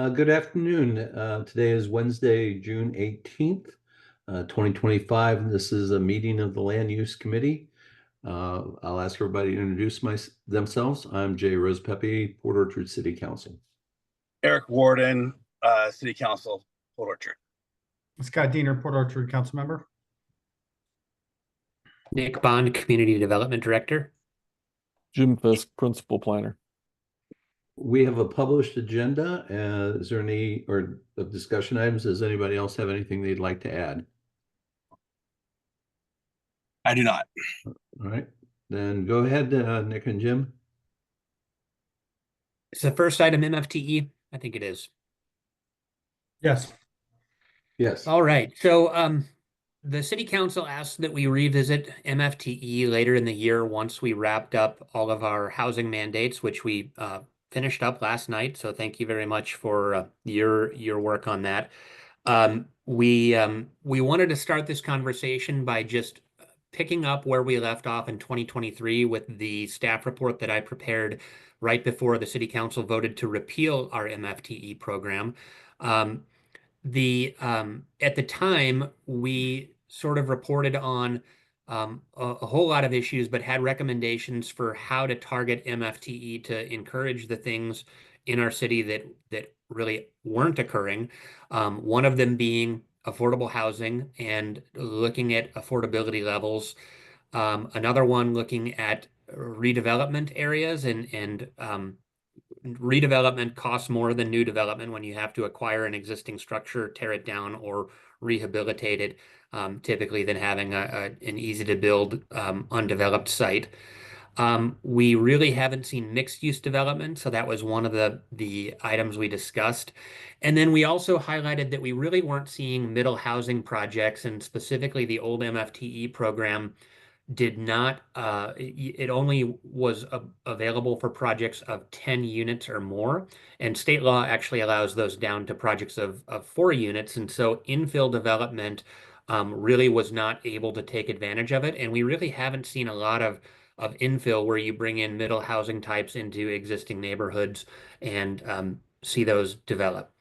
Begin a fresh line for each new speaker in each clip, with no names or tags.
Good afternoon. Today is Wednesday, June 18th, 2025. This is a meeting of the Land Use Committee. I'll ask everybody to introduce themselves. I'm Jay Rosepepe, Port Orchard City Council.
Eric Warden, City Council, Port Orchard.
Scott Diener, Port Orchard Council Member.
Nick Bond, Community Development Director.
Jim Fisk, Principal Planner.
We have a published agenda. Is there any discussion items? Does anybody else have anything they'd like to add?
I do not.
All right, then go ahead, Nick and Jim.
Is the first item MFTE? I think it is.
Yes.
Yes.
All right. So the City Council asked that we revisit MFTE later in the year once we wrapped up all of our housing mandates, which we finished up last night. So thank you very much for your work on that. We wanted to start this conversation by just picking up where we left off in 2023 with the staff report that I prepared right before the City Council voted to repeal our MFTE program. At the time, we sort of reported on a whole lot of issues, but had recommendations for how to target MFTE to encourage the things in our city that really weren't occurring. One of them being affordable housing and looking at affordability levels. Another one looking at redevelopment areas and redevelopment costs more than new development when you have to acquire an existing structure, tear it down, or rehabilitate it, typically than having an easy to build undeveloped site. We really haven't seen mixed use development, so that was one of the items we discussed. And then we also highlighted that we really weren't seeing middle housing projects, and specifically the old MFTE program did not, it only was available for projects of 10 units or more. And state law actually allows those down to projects of 4 units. And so infill development really was not able to take advantage of it. And we really haven't seen a lot of infill where you bring in middle housing types into existing neighborhoods and see those develop.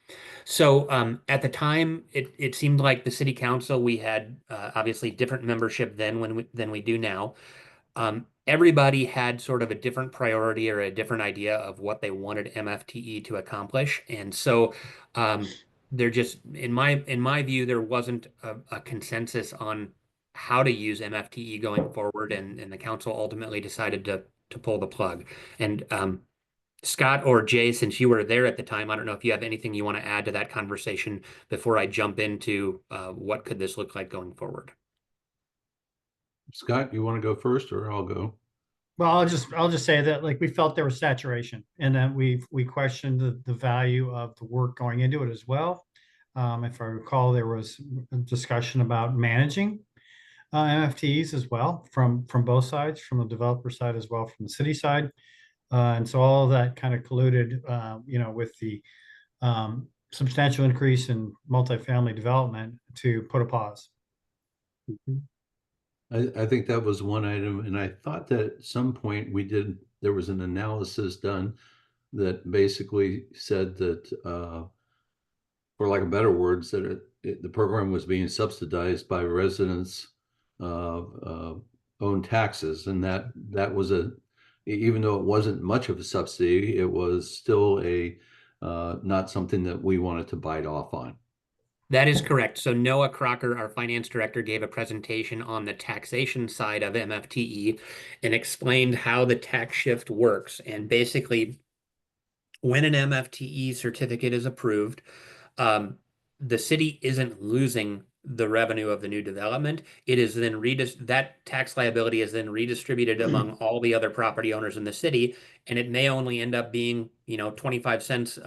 So at the time, it seemed like the City Council, we had obviously different membership then than we do now. Everybody had sort of a different priority or a different idea of what they wanted MFTE to accomplish. And so there just, in my view, there wasn't a consensus on how to use MFTE going forward, and the council ultimately decided to pull the plug. And Scott or Jay, since you were there at the time, I don't know if you have anything you want to add to that conversation before I jump into what could this look like going forward.
Scott, you want to go first, or I'll go?
Well, I'll just say that we felt there was saturation, and that we questioned the value of the work going into it as well. If I recall, there was a discussion about managing MFTEs as well from both sides, from the developer side as well from the city side. And so all of that kind of colluded, with the substantial increase in multifamily development to put a pause.
I think that was one item, and I thought that at some point there was an analysis done that basically said that, for lack of better words, that the program was being subsidized by residents' own taxes, and that was even though it wasn't much of a subsidy, it was still not something that we wanted to bite off on.
That is correct. So Noah Crocker, our finance director, gave a presentation on the taxation side of MFTE and explained how the tax shift works. And basically, when an MFTE certificate is approved, the city isn't losing the revenue of the new development. It is then that tax liability is then redistributed among all the other property owners in the city, and it may only end up being 25 cents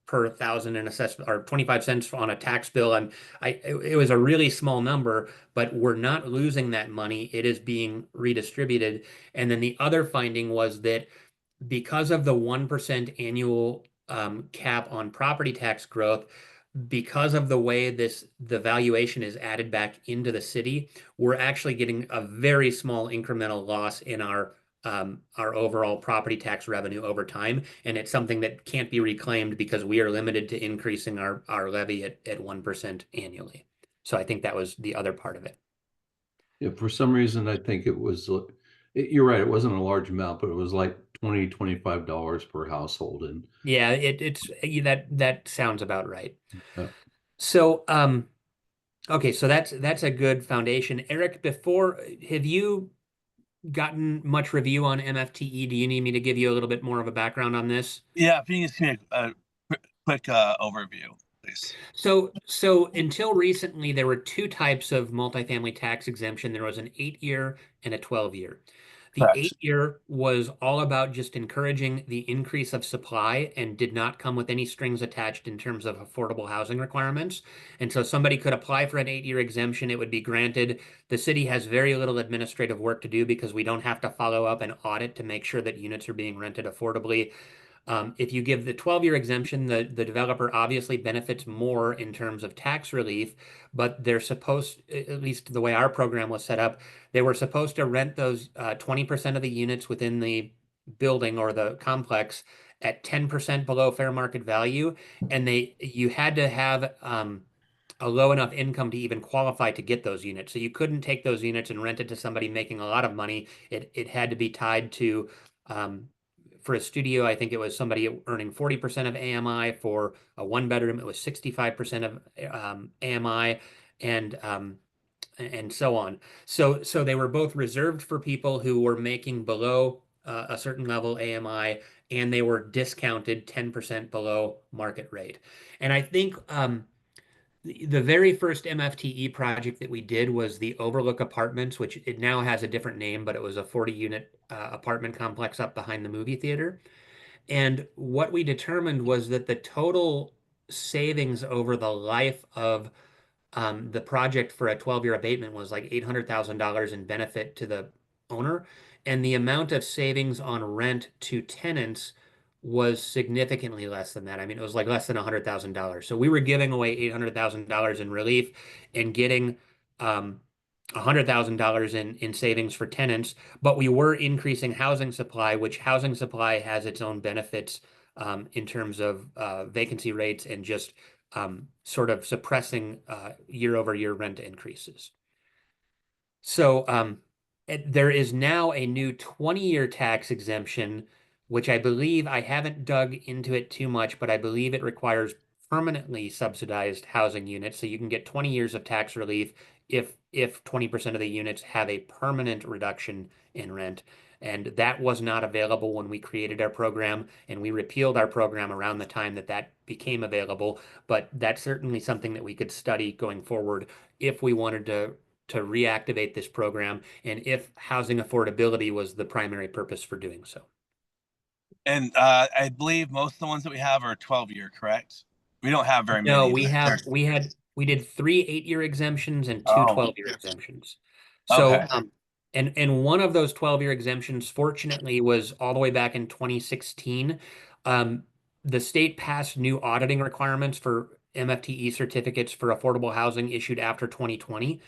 per thousand in assessment, or 25 cents on a tax bill. It was a really small number, but we're not losing that money. It is being redistributed. And then the other finding was that because of the 1% annual cap on property tax growth, because of the way the valuation is added back into the city, we're actually getting a very small incremental loss in our our overall property tax revenue over time. And it's something that can't be reclaimed because we are limited to increasing our levy at 1% annually. So I think that was the other part of it.
Yeah, for some reason, I think it was, you're right, it wasn't a large amount, but it was like $25 per household. And
Yeah, that sounds about right.
uh,
So, okay, so that's a good foundation. Eric, have you gotten much review on MFTE? Do you need me to give you a little bit more of a background on this?
Yeah, if you can just give me a quick overview, please.
So until recently, there were two types of multifamily tax exemption. There was an 8-year and a 12-year. The
Correct.
8-year was all about just encouraging the increase of supply and did not come with any strings attached in terms of affordable housing requirements. And so somebody could apply for an 8-year exemption. It would be granted. The city has very little administrative work to do because we don't have to follow up and audit to make sure that units are being rented affordably. If you give the 12-year exemption, the developer obviously benefits more in terms of tax relief, but they're supposed, at least the way our program was set up, they were supposed to rent those 20% of the units within the building or the complex at 10% below fair market value, and you had to have a low enough income to even qualify to get those units. So you couldn't take those units and rent it to somebody making a lot of money. It had to be tied to for a studio, I think it was somebody earning 40% of AMI. For a 1-bedroom, it was 65% of AMI, and so on. So they were both reserved for people who were making below a certain level AMI, and they were discounted 10% below market rate. And I think the very first MFTE project that we did was the Overlook Apartments, which it now has a different name, but it was a 40-unit apartment complex up behind the movie theater. And what we determined was that the total savings over the life of the project for a 12-year abatement was like $800,000 in benefit to the owner. And the amount of savings on rent to tenants was significantly less than that. I mean, it was like less than $100,000. So we were giving away $800,000 in relief and getting $100,000 in savings for tenants, but we were increasing housing supply, which housing supply has its own benefits in terms of vacancy rates and just sort of suppressing year-over-year rent increases. So there is now a new 20-year tax exemption, which I believe, I haven't dug into it too much, but I believe it requires permanently subsidized housing units. So you can get 20 years of tax relief if 20% of the units have a permanent reduction in rent. And that was not available when we created our program, and we repealed our program around the time that became available. But that's certainly something that we could study going forward if we wanted to reactivate this program and if housing affordability was the primary purpose for doing so.
And I believe most of the ones that we have are 12-year, correct? We don't have very many.
No, we did 3 8-year exemptions and 2
Oh.
12-year exemptions. So
Okay.
and one of those 12-year exemptions, fortunately, was all the way back in 2016. The state passed new auditing requirements for MFTE certificates for affordable housing issued after 2020.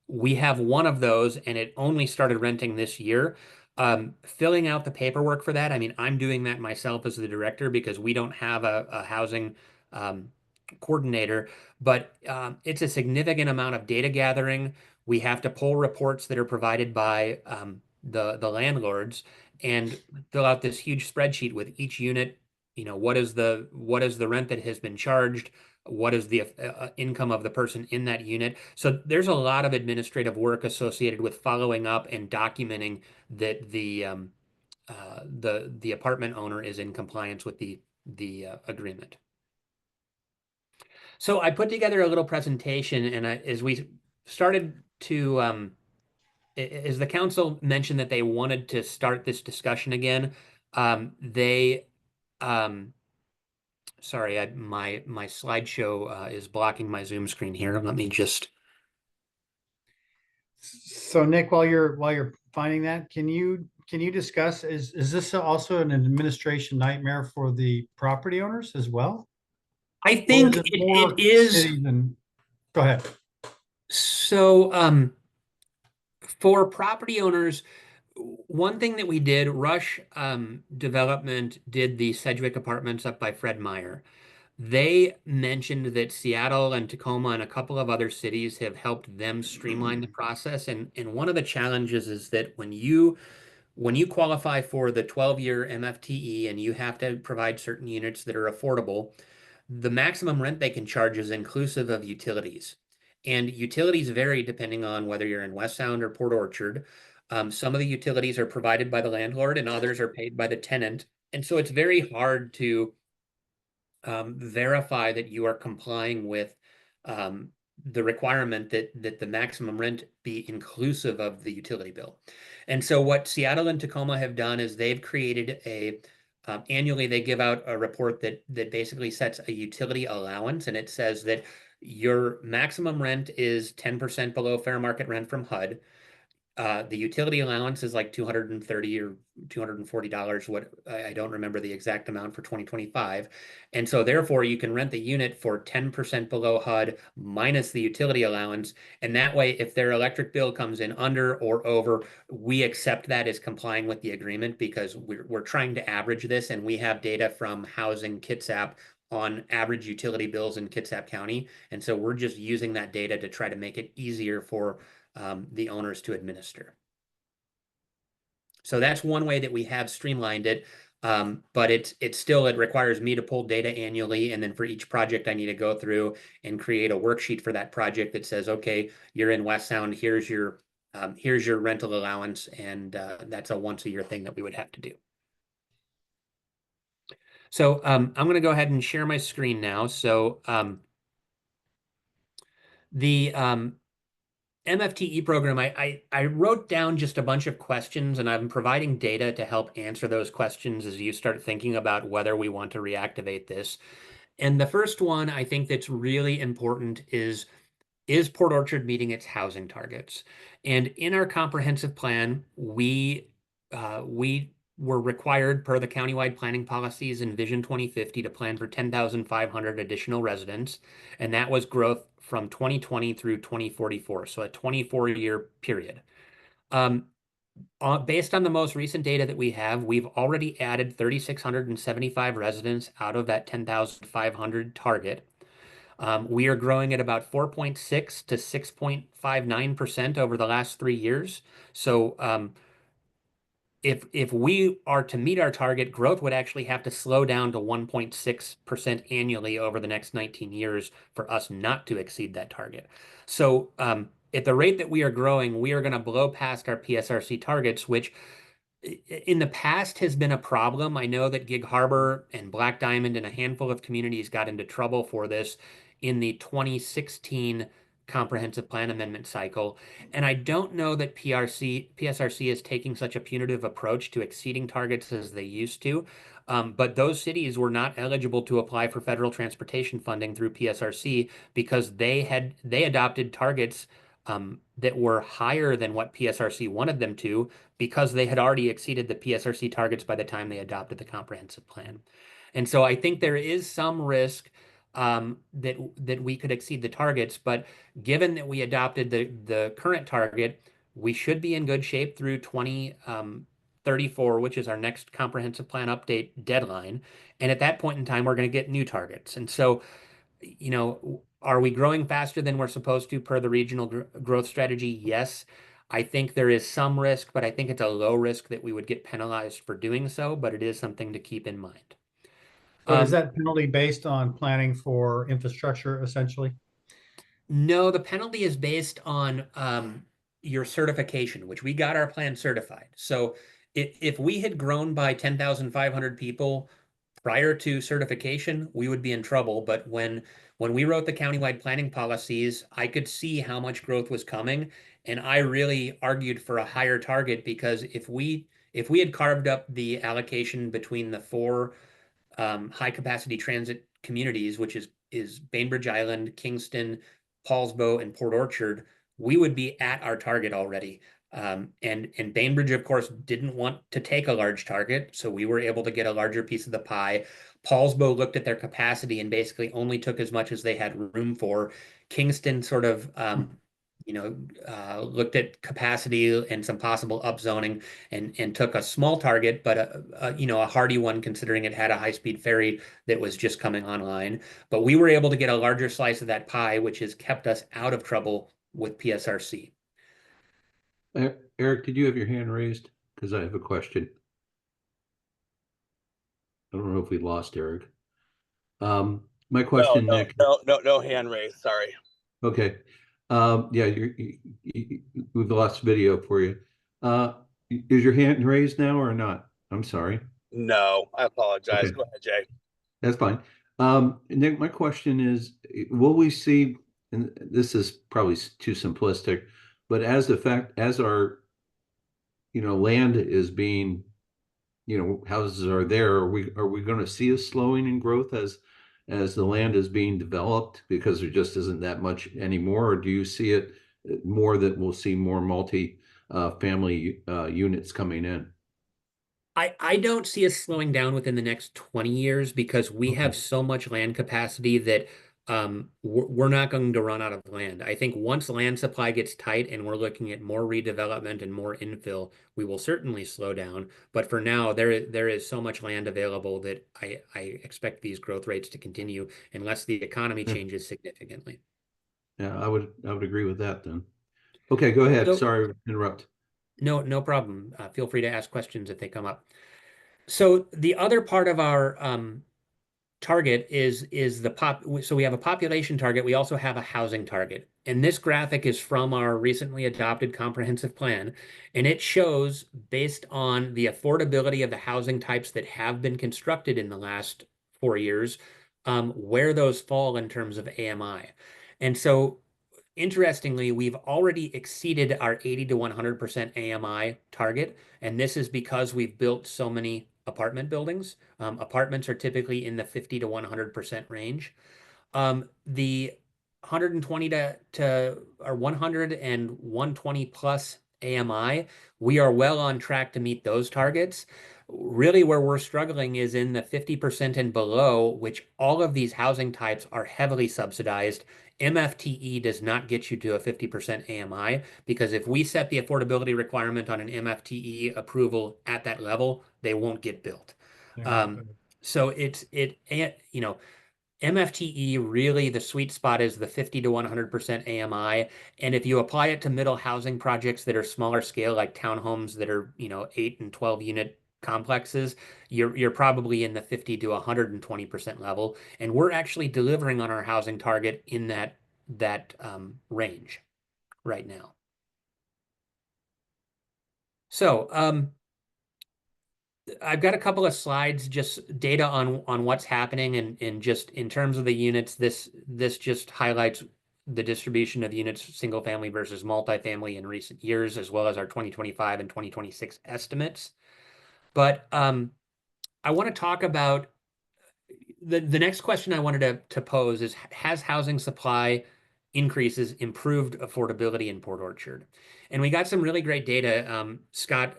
We have one of those, and it only started renting this year. Filling out the paperwork for that, I mean, I'm doing that myself as the director because we don't have a housing coordinator, but it's a significant amount of data gathering. We have to pull reports that are provided by the landlords and fill out this huge spreadsheet with each unit. You know, what is the rent that has been charged? What is the income of the person in that unit? So there's a lot of administrative work associated with following up and documenting that the apartment owner is in compliance with the agreement. So I put together a little presentation, and as we started to, as the council mentioned that they wanted to start this discussion again, sorry, my slideshow is blocking my Zoom screen here. Let me just.
So Nick, while you're finding that, can you discuss, is this also an administration nightmare for the property owners as well?
I think it is.
Go ahead.
So for property owners, one thing that we did, Rush Development did the Sedgwick Apartments up by Fred Meyer. They mentioned that Seattle and Tacoma and a couple of other cities have helped them streamline the process. And one of the challenges is that when you qualify for the 12-year MFTE and you have to provide certain units that are affordable, the maximum rent they can charge is inclusive of utilities. And utilities vary depending on whether you're in West Sound or Port Orchard. Some of the utilities are provided by the landlord and others are paid by the tenant. And so it's very hard to verify that you are complying with the requirement that the maximum rent be inclusive of the utility bill. And so what Seattle and Tacoma have done is they've created annually they give out a report that basically sets a utility allowance, and it says that your maximum rent is 10% below fair market rent from HUD. The utility allowance is like $230 or $240. What I don't remember the exact amount for 2025. And so therefore you can rent the unit for 10% below HUD minus the utility allowance. And that way, if their electric bill comes in under or over, we accept that as complying with the agreement because we're trying to average this. And we have data from Housing Kitsap on average utility bills in Kitsap County. And so we're just using that data to try to make it easier for the owners to administer. So that's one way that we have streamlined it, but it requires me to pull data annually, and then for each project I need to go through and create a worksheet for that project that says, okay, you're in West Sound, here's your rental allowance, and that's a once a year thing that we would have to do. So I'm going to go ahead and share my screen now. So the MFTE program, I wrote down just a bunch of questions, and I'm providing data to help answer those questions as you start thinking about whether we want to reactivate this. And the first one I think that's really important is Port Orchard meeting its housing targets? And in our comprehensive plan, we were required per the countywide planning policies in Vision 2050 to plan for 10,500 additional residents. And that was growth from 2020 through 2044, so a 24-year period. Based on the most recent data that we have, we've already added 3,675 residents out of that 10,500 target. We are growing at about 4.6 to 6.59% over the last 3 years. So if we are to meet our target, growth would actually have to slow down to 1.6% annually over the next 19 years for us not to exceed that target. So at the rate that we are growing, we are going to blow past our PSRC targets, which in the past has been a problem. I know that Gig Harbor and Black Diamond and a handful of communities got into trouble for this in the 2016 comprehensive plan amendment cycle. And I don't know that PSRC is taking such a punitive approach to exceeding targets as they used to. But those cities were not eligible to apply for federal transportation funding through PSRC because they adopted targets that were higher than what PSRC wanted them to because they had already exceeded the PSRC targets by the time they adopted the comprehensive plan. And so I think there is some risk that we could exceed the targets, but given that we adopted the current target, we should be in good shape through 2034, which is our next comprehensive plan update deadline. And at that point in time, we're going to get new targets. And so, are we growing faster than we're supposed to per the regional growth strategy? Yes. I think there is some risk, but I think it's a low risk that we would get penalized for doing so, but it is something to keep in mind.
So is that penalty based on planning for infrastructure essentially?
No, the penalty is based on your certification, which we got our plan certified. So if we had grown by 10,500 people prior to certification, we would be in trouble. But when we wrote the countywide planning policies, I could see how much growth was coming. And I really argued for a higher target because if we had carved up the allocation between the 4 high capacity transit communities, which is Bainbridge Island, Kingston, Paulsbo, and Port Orchard, we would be at our target already. And Bainbridge, of course, didn't want to take a large target, so we were able to get a larger piece of the pie. Paulsbo looked at their capacity and basically only took as much as they had room for. Kingston sort of looked at capacity and some possible upzoning and took a small target, but a hardy one considering it had a high-speed ferry that was just coming online. But we were able to get a larger slice of that pie, which has kept us out of trouble with PSRC.
Eric, did you have your hand raised? Because I have a question. I don't know if we lost Eric. My question, Nick.
No hand raised. Sorry.
Okay. Yeah, we've lost video for you. Is your hand raised now or not? I'm sorry.
No, I apologize.
Okay.
Go ahead, Jay.
That's fine. Nick, my question is, will we see, and this is probably too simplistic, but as our, land is being, houses are there, are we going to see a slowing in growth as the land is being developed because there just isn't that much anymore? Or do you see it more that we'll see more family units coming in?
I don't see us slowing down within the next 20 years because we have so much land capacity that we're not going to run out of land. I think once land supply gets tight and we're looking at more redevelopment and more infill, we will certainly slow down. But for now, there is so much land available that I expect these growth rates to continue unless the economy changes significantly.
Yeah, I would agree with that then. Okay, go ahead.
So-
Sorry to interrupt.
No problem. Feel free to ask questions if they come up. So the other part of our target is so we have a population target. We also have a housing target. And this graphic is from our recently adopted comprehensive plan. And it shows, based on the affordability of the housing types that have been constructed in the last 4 years, where those fall in terms of AMI. And so interestingly, we've already exceeded our 80 to 100% AMI target, and this is because we've built so many apartment buildings. Apartments are typically in the 50 to 100% range. The 120 to or 100 and 120 plus AMI, we are well on track to meet those targets. Really, where we're struggling is in the 50% and below, which all of these housing types are heavily subsidized. MFTE does not get you to a 50% AMI because if we set the affordability requirement on an MFTE approval at that level, they won't get built. So MFTE really, the sweet spot is the 50 to 100% AMI. And if you apply it to middle housing projects that are smaller scale, like townhomes that are 8 and 12 unit complexes, you're probably in the 50 to 120% level. And we're actually delivering on our housing target in that range right now. So I've got a couple of slides, just data on what's happening and just in terms of the units. This just highlights the distribution of units, single family versus multifamily in recent years, as well as our 2025 and 2026 estimates. But I want to talk about the next question I wanted to pose is, has housing supply increases improved affordability in Port Orchard? And we got some really great data. Scott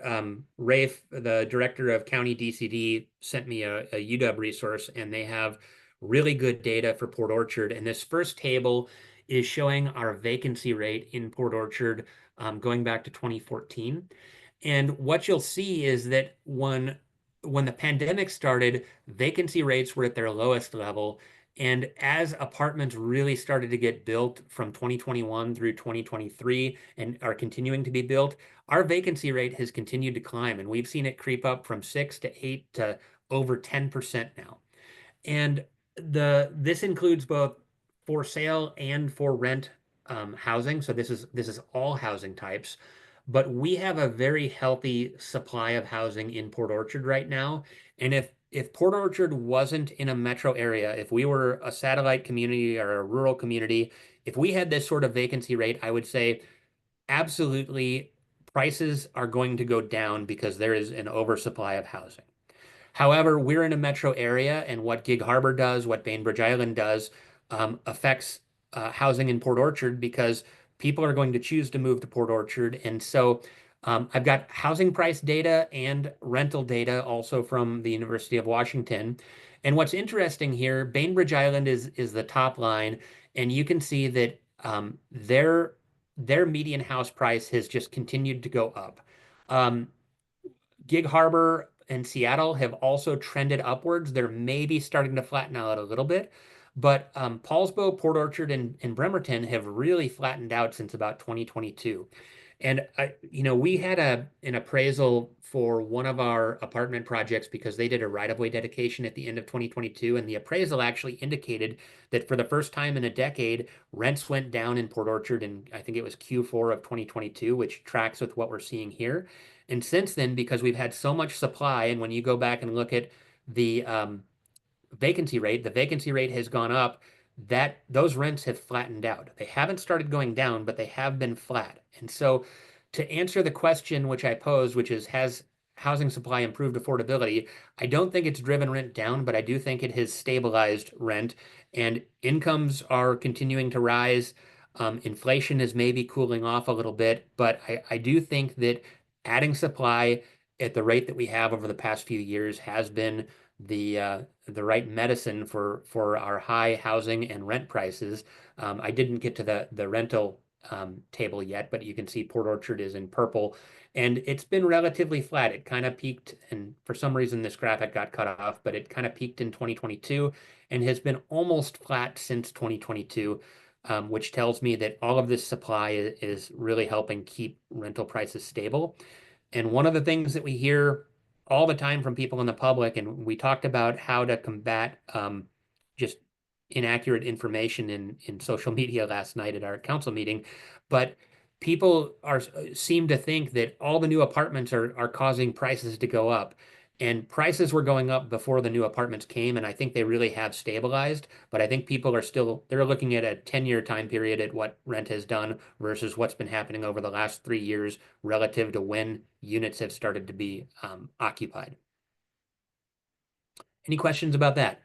Rafe, the director of County DCD, sent me a UW resource, and they have really good data for Port Orchard. And this first table is showing our vacancy rate in Port Orchard going back to 2014. And what you'll see is that when the pandemic started, vacancy rates were at their lowest level. And as apartments really started to get built from 2021 through 2023 and are continuing to be built, our vacancy rate has continued to climb. And we've seen it creep up from 6 to 8 to over 10% now. And this includes both for sale and for rent housing. So this is all housing types. But we have a very healthy supply of housing in Port Orchard right now. And if Port Orchard wasn't in a metro area, if we were a satellite community or a rural community, if we had this sort of vacancy rate, I would say absolutely prices are going to go down because there is an oversupply of housing. However, we're in a metro area, and what Gig Harbor does, what Bainbridge Island does, affects housing in Port Orchard because people are going to choose to move to Port Orchard. And so I've got housing price data and rental data also from the University of Washington. And what's interesting here, Bainbridge Island is the top line, and you can see that their their median house price has just continued to go up. Gig Harbor and Seattle have also trended upwards. They're maybe starting to flatten out a little bit, but Paulsbo, Port Orchard, and Bremerton have really flattened out since about 2022. And we had an appraisal for one of our apartment projects because they did a right-of-way dedication at the end of 2022, and the appraisal actually indicated that for the first time in a decade, rents went down in Port Orchard, and I think it was Q4 of 2022, which tracks with what we're seeing here. And since then, because we've had so much supply, and when you go back and look at the vacancy rate, the vacancy rate has gone up, that those rents have flattened out. They haven't started going down, but they have been flat. And so to answer the question which I posed, which is, has housing supply improved affordability? I don't think it's driven rent down, but I do think it has stabilized rent, and incomes are continuing to rise. Inflation is maybe cooling off a little bit, but I do think that adding supply at the rate that we have over the past few years has been the right medicine for our high housing and rent prices. I didn't get to the rental table yet, but you can see Port Orchard is in purple, and it's been relatively flat. It kind of peaked, and for some reason this graphic got cut off, but it kind of peaked in 2022 and has been almost flat since 2022, which tells me that all of this supply is really helping keep rental prices stable. And one of the things that we hear all the time from people in the public, and we talked about how to combat just inaccurate information in social media last night at our council meeting, but people seem to think that all the new apartments are causing prices to go up. And prices were going up before the new apartments came, and I think they really have stabilized. But I think people they're looking at a 10-year time period at what rent has done versus what's been happening over the last 3 years relative to when units have started to be occupied. Any questions about that?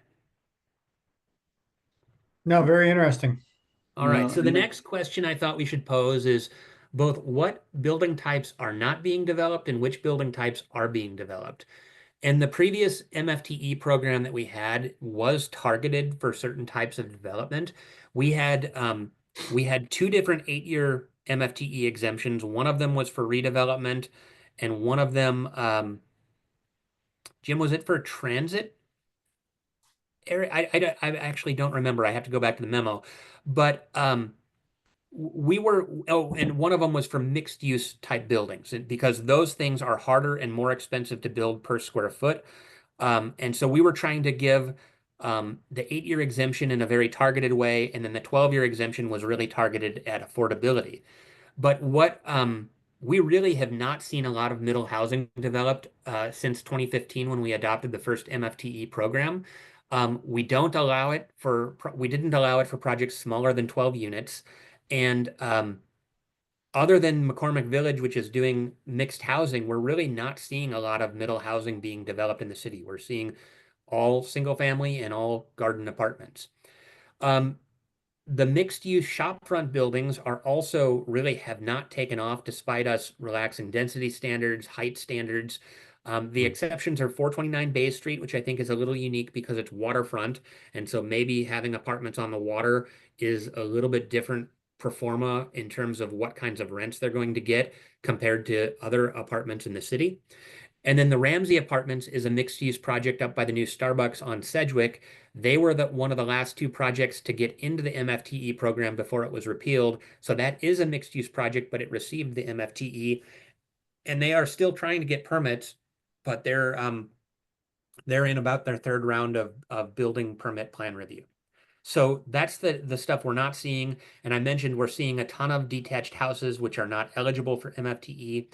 No, very interesting.
All right,
No,
so the
and it-
next question I thought we should pose is both what building types are not being developed and which building types are being developed. And the previous MFTE program that we had was targeted for certain types of development. We had 2 different 8-year MFTE exemptions. One of them was for redevelopment, and one of them, Jim, was it for transit? I actually don't remember. I have to go back to the memo, but and one of them was for mixed use type buildings, because those things are harder and more expensive to build per square foot. And so we were trying to give the 8-year exemption in a very targeted way, and then the 12-year exemption was really targeted at affordability. But what we really have not seen a lot of middle housing developed since 2015 when we adopted the first MFTE program. We didn't allow it for projects smaller than 12 units. And other than McCormick Village, which is doing mixed housing, we're really not seeing a lot of middle housing being developed in the city. We're seeing all single family and all garden apartments. The mixed use shopfront buildings are also really have not taken off despite us relaxing density standards, height standards. The exceptions are 429 Bay Street, which I think is a little unique because it's waterfront. And so maybe having apartments on the water is a little bit different pro forma in terms of what kinds of rents they're going to get compared to other apartments in the city. And then the Ramsey Apartments is a mixed-use project up by the new Starbucks on Sedgwick. They were one of the last 2 projects to get into the MFTE program before it was repealed. So that is a mixed-use project, but it received the MFTE. And they are still trying to get permits, but they're in about their 3rd round of building permit plan review. So that's the stuff we're not seeing. And I mentioned we're seeing a ton of detached houses which are not eligible for MFTE.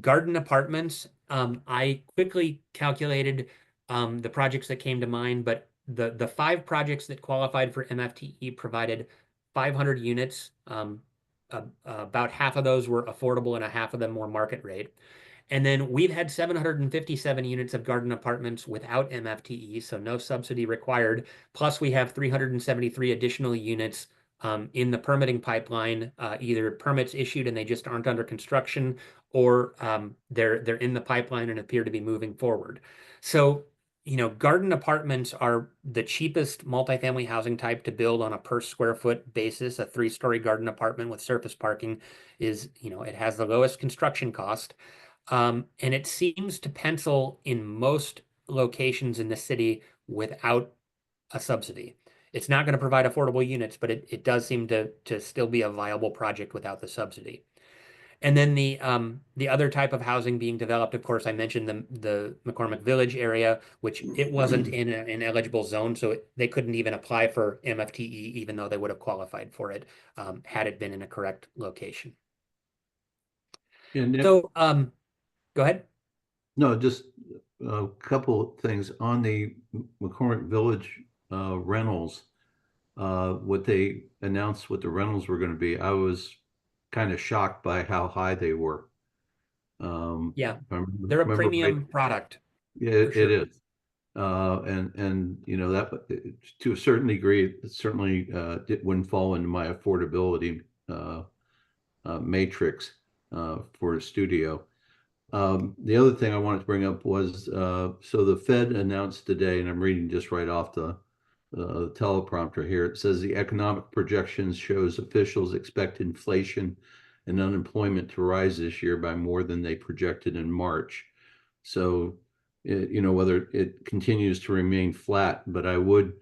Garden apartments, I quickly calculated the projects that came to mind, but the 5 projects that qualified for MFTE provided 500 units. About half of those were affordable and a half of them were market rate. And then we've had 757 units of garden apartments without MFTE, so no subsidy required. Plus, we have 373 additional units in the permitting pipeline, either permits issued and they just aren't under construction, or they're in the pipeline and appear to be moving forward. So garden apartments are the cheapest multifamily housing type to build on a per square foot basis. A 3-story garden apartment with surface parking is, it has the lowest construction cost. And it seems to pencil in most locations in the city without a subsidy. It's not going to provide affordable units, but it does seem to still be a viable project without the subsidy. And then the other type of housing being developed, of course, I mentioned the McCormick Village area, which it wasn't in an eligible zone, so they couldn't even apply for MFTE, even though they would have qualified for it had it been in a correct location.
Yeah, Nick,
So, go ahead.
no, just a couple things on the McCormick Village rentals. What they announced what the rentals were going to be, I was kind of shocked by how high they were.
Yeah,
if I remember-
they're a
remember right-
premium product.
Yeah,
for
it
sure.
is. And that to a certain degree, it certainly it wouldn't fall into my affordability matrix for a studio. The other thing I wanted to bring up was so the Fed announced today, and I'm reading just right off the teleprompter here. It says the economic projections shows officials expect inflation and unemployment to rise this year by more than they projected in March. So, whether it continues to remain flat, but I would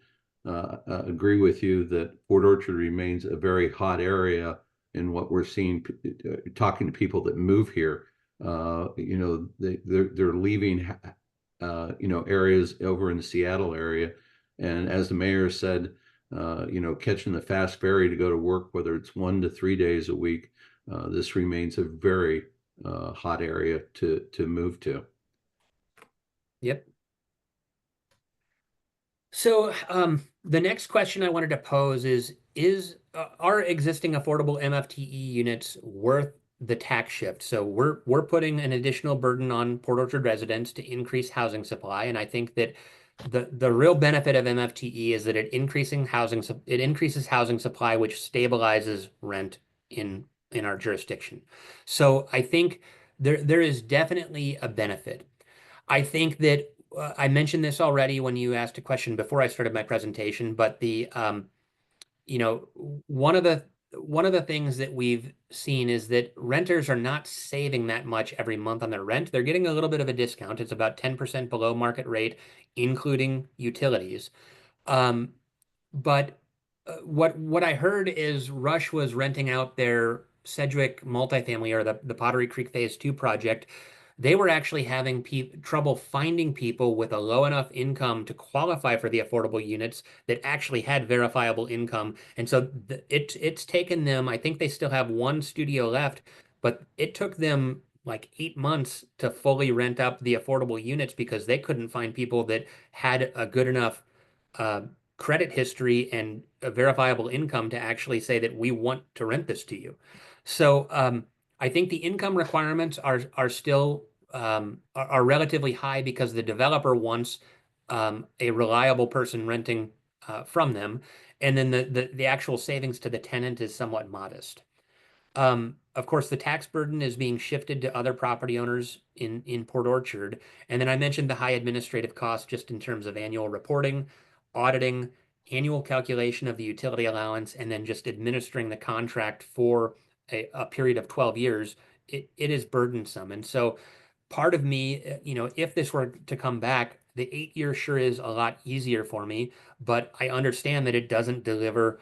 agree with you that Port Orchard remains a very hot area in what we're seeing, talking to people that move here. They're leaving, areas over in the Seattle area. And as the mayor said, catching the fast ferry to go to work, whether it's 1 to 3 days a week, this remains a very hot area to move to.
Yep. So the next question I wanted to pose is are existing affordable MFTE units worth the tax shift? So we're putting an additional burden on Port Orchard residents to increase housing supply, and I think that the real benefit of MFTE is that it increases housing supply, which stabilizes rent in our jurisdiction. So I think there is definitely a benefit. I think that I mentioned this already when you asked a question before I started my presentation, but one of the things that we've seen is that renters are not saving that much every month on their rent. They're getting a little bit of a discount. It's about 10% below market rate, including utilities. But what I heard is Rush was renting out their Sedgwick multifamily, or the Pottery Creek Phase 2 project. They were actually having trouble finding people with a low enough income to qualify for the affordable units that actually had verifiable income. And so it's taken them, I think they still have one studio left, but it took them like 8 months to fully rent up the affordable units because they couldn't find people that had a good enough credit history and a verifiable income to actually say that we want to rent this to you. So I think the income requirements are still are relatively high because the developer wants a reliable person renting from them, and then the actual savings to the tenant is somewhat modest. Of course, the tax burden is being shifted to other property owners in Port Orchard, and then I mentioned the high administrative costs just in terms of annual reporting, auditing, annual calculation of the utility allowance, and then just administering the contract for a period of 12 years. It is burdensome. And so part of me, if this were to come back, the 8 year sure is a lot easier for me, but I understand that it doesn't deliver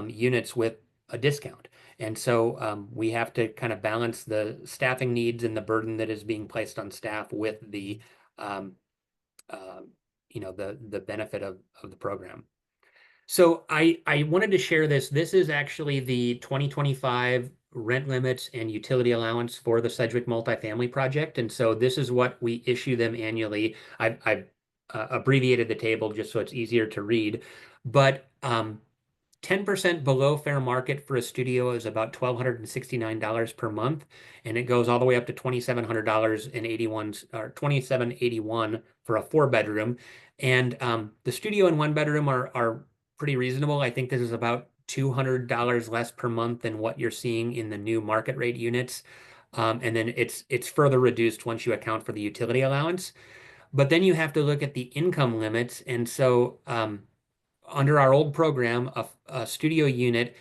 units with a discount. And so we have to kind of balance the staffing needs and the burden that is being placed on staff with the benefit of the program. So I wanted to share this. This is actually the 2025 rent limits and utility allowance for the Sedgwick multifamily project. And so this is what we issue them annually. I've abbreviated the table just so it's easier to read, but 10% below fair market for a studio is about $1,269 per month, and it goes all the way up to $2,781 or $2,781 for a 4-bedroom. And the studio and 1-bedroom are pretty reasonable. I think this is about $200 less per month than what you're seeing in the new market rate units. And then it's further reduced once you account for the utility allowance. But then you have to look at the income limits. And so under our old program, a studio unit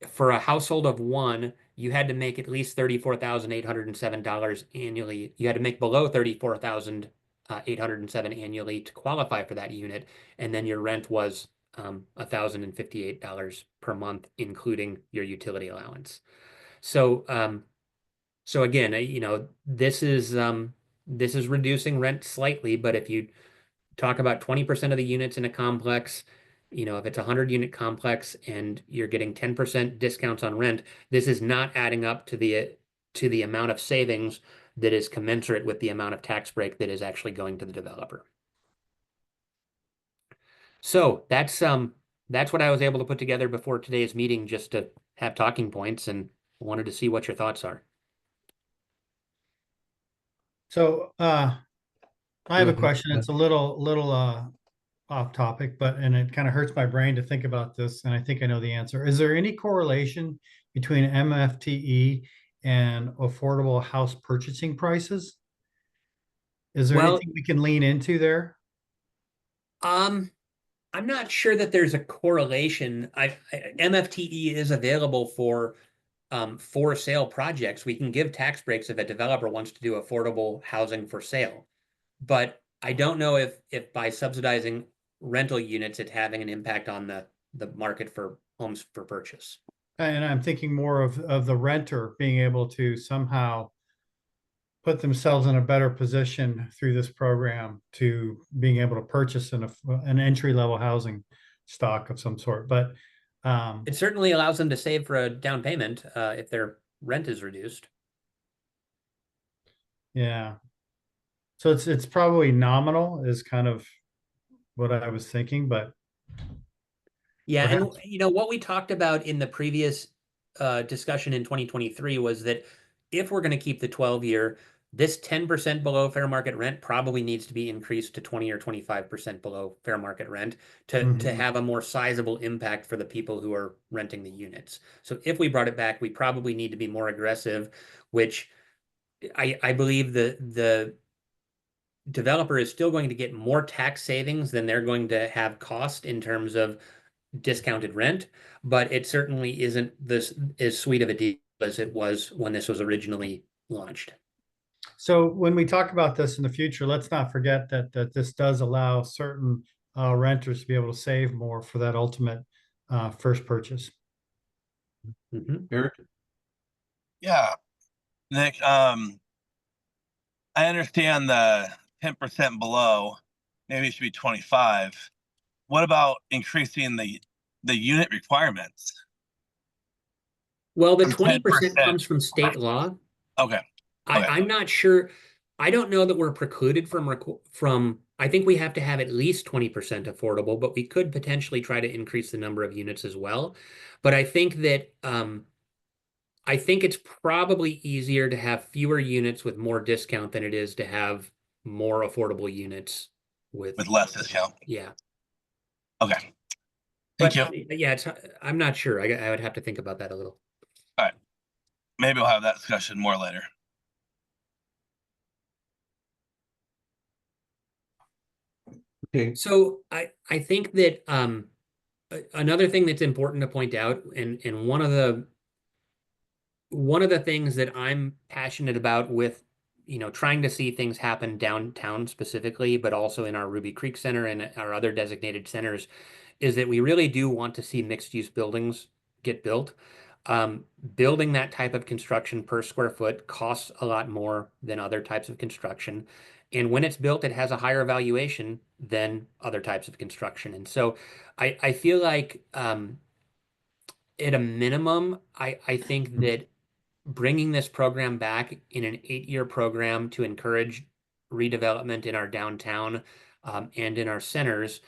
for a household of one, you had to make at least $34,807 annually. You had to make below $34,807 annually to qualify for that unit. And then your rent was $1,058 per month, including your utility allowance. So so again, this is reducing rent slightly, but if you talk about 20% of the units in a complex, if it's a 100-unit complex and you're getting 10% discounts on rent, this is not adding up to the amount of savings that is commensurate with the amount of tax break that is actually going to the developer. So that's what I was able to put together before today's meeting, just to have talking points, and wanted to see what your thoughts are.
So I have a
ahead.
question. It's a little off topic, and it kind of hurts my brain to think about this, and I think I know the answer. Is there any correlation between MFTE and affordable house purchasing prices? Is there anything we can lean into there?
I'm not sure that there's a correlation. MFTE is available for sale projects. We can give tax breaks if a developer wants to do affordable housing for sale. But I don't know if by subsidizing rental units, it's having an impact on the market for homes for purchase.
And I'm thinking more of the renter being able to somehow put themselves in a better position through this program to being able to purchase an entry-level housing stock of some sort. But
it certainly allows them to save for a down payment if their rent is reduced.
Yeah. So it's probably nominal is kind of what I was thinking, but
yeah,
perhaps.
and what we talked about in the previous discussion in 2023 was that if we're going to keep the 12-year, this 10% below fair market rent probably needs to be increased to 20 or 25% below fair market rent to have a more sizable impact for the people who are renting the units. So if we brought it back, we probably need to be more aggressive, which I believe the developer is still going to get more tax savings than they're going to have cost in terms of discounted rent, but it certainly isn't this as sweet of a deal as it was when this was originally launched.
So when we talk about this in the future, let's not forget that this does allow certain renters to be able to save more for that ultimate first purchase.
Eric?
Yeah, Nick, I understand the 10% below, maybe it should be 25. What about increasing the unit requirements?
Well, the
From
20%
10%.
comes from state law.
Okay.
I'm not sure. I don't know that we're precluded from. I think we have to have at least 20% affordable, but we could potentially try to increase the number of units as well. But I think that I think it's probably easier to have fewer units with more discount than it is to have more affordable units with
less discount.
Yeah.
Okay. Thank you.
Yeah, I'm not sure. I would have to think about that a little.
All right. Maybe we'll have that discussion more later.
Okay.
So I think that another thing that's important to point out, and one of the things that I'm passionate about with trying to see things happen downtown specifically, but also in our Ruby Creek Center and our other designated centers, is that we really do want to see mixed-use buildings get built. Building that type of construction per square foot costs a lot more than other types of construction. And when it's built, it has a higher valuation than other types of construction. And so I feel like at a minimum, I think that bringing this program back in an 8-year program to encourage redevelopment in our downtown and in our centers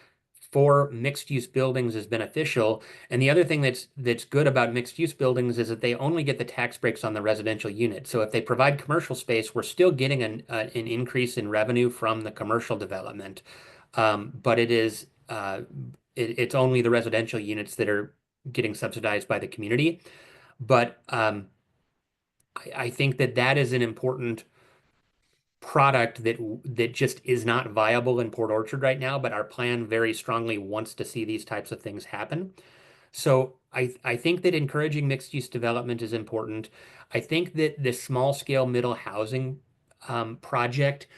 for mixed-use buildings is beneficial. And the other thing that's good about mixed-use buildings is that they only get the tax breaks on the residential unit. So if they provide commercial space, we're still getting an increase in revenue from the commercial development. But it's only the residential units that are getting subsidized by the community. But I think that is an important product that just is not viable in Port Orchard right now, but our plan very strongly wants to see these types of things happen. So I think that encouraging mixed use development is important. I think that the small scale middle housing project